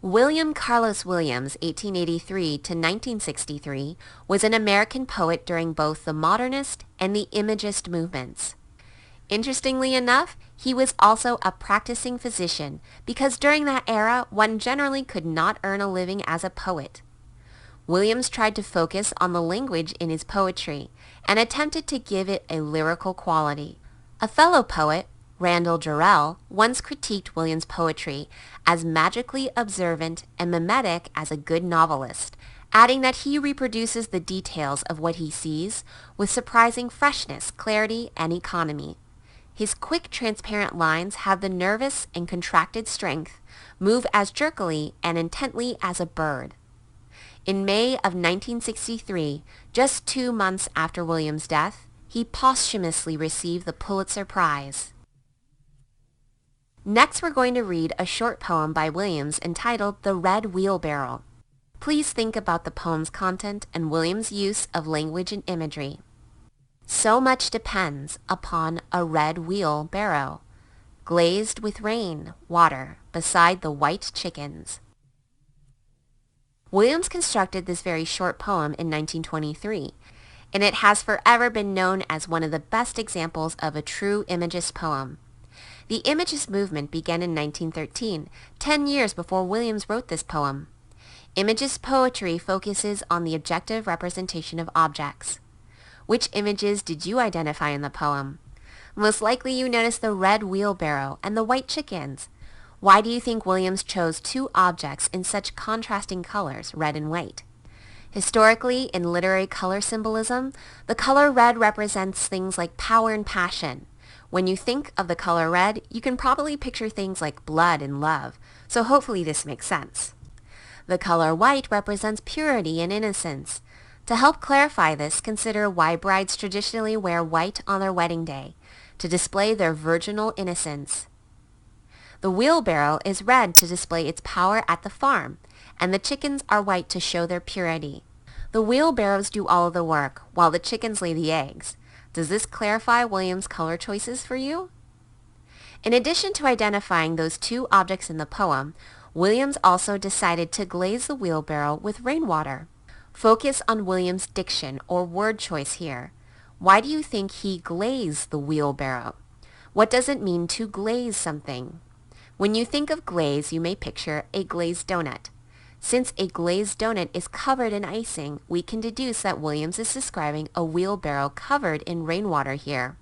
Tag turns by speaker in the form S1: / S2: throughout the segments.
S1: William Carlos Williams, 1883 to 1963, was an American poet during both the Modernist and the Imagist movements. Interestingly enough, he was also a practicing physician because during that era, one generally could not earn a living as a poet. Williams tried to focus on the language in his poetry and attempted to give it a lyrical quality. A fellow poet, Randall Jarrell, once critiqued Williams' poetry as magically observant and mimetic as a good novelist, adding that he reproduces the details of what he sees with surprising freshness, clarity, and economy. His quick, transparent lines have the nervous and contracted strength, move as jerkily and intently as a bird. In May of 1963, just 2 months after Williams' death, he posthumously received the Pulitzer Prize. Next, we're going to read a short poem by Williams entitled The Red Wheelbarrow. Please think about the poem's content and Williams' use of language and imagery. So much depends upon a red wheelbarrow, glazed with rain water beside the white chickens. Williams constructed this very short poem in 1923, and it has forever been known as one of the best examples of a true Imagist poem. The Imagist movement began in 1913, 10 years before Williams wrote this poem. Imagist poetry focuses on the objective representation of objects. Which images did you identify in the poem? Most likely you noticed the red wheelbarrow and the white chickens. Why do you think Williams chose 2 objects in such contrasting colors, red and white? Historically, in literary color symbolism, the color red represents things like power and passion. When you think of the color red, you can probably picture things like blood and love, so hopefully this makes sense. The color white represents purity and innocence. To help clarify this, consider why brides traditionally wear white on their wedding day, to display their virginal innocence. The wheelbarrow is red to display its power at the farm, and the chickens are white to show their purity. The wheelbarrows do all of the work, while the chickens lay the eggs. Does this clarify Williams' color choices for you? In addition to identifying those 2 objects in the poem, Williams also decided to glaze the wheelbarrow with rainwater. Focus on Williams' diction or word choice here. Why do you think he glazed the wheelbarrow? What does it mean to glaze something? When you think of glaze, you may picture a glazed donut. Since a glazed donut is covered in icing, we can deduce that Williams is describing a wheelbarrow covered in rainwater here.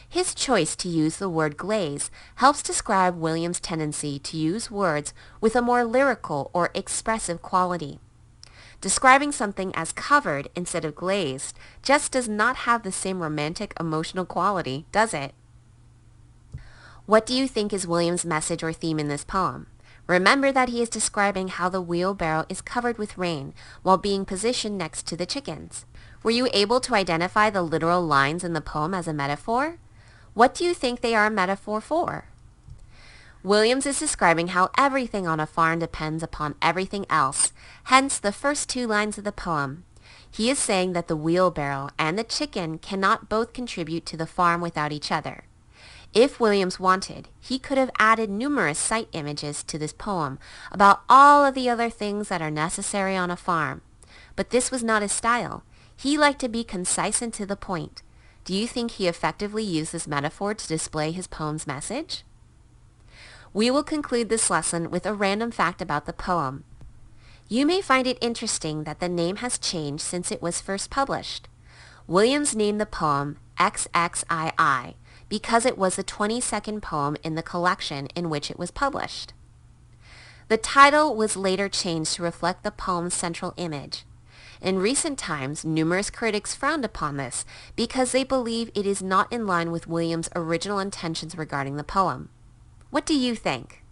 S1: His choice to use the word glaze helps describe Williams' tendency to use words with a more lyrical or expressive quality. Describing something as covered instead of glazed just does not have the same romantic emotional quality, does it? What do you think is Williams' message or theme in this poem? Remember that he is describing how the wheelbarrow is covered with rain while being positioned next to the chickens. Were you able to identify the literal lines in the poem as a metaphor? What do you think they are a metaphor for? Williams is describing how everything on a farm depends upon everything else, hence the first 2 lines of the poem. He is saying that the wheelbarrow and the chicken cannot both contribute to the farm without each other. If Williams wanted, he could have added numerous sight images to this poem about all of the other things that are necessary on a farm. But this was not his style. He liked to be concise and to the point. Do you think he effectively used this metaphor to display his poem's message? We will conclude this lesson with a random fact about the poem. You may find it interesting that the name has changed since it was first published. Williams named the poem XXII because it was the 22nd poem in the collection in which it was published. The title was later changed to reflect the poem's central image. In recent times, numerous critics frowned upon this because they believe it is not in line with Williams' original intentions regarding the poem. What do you think?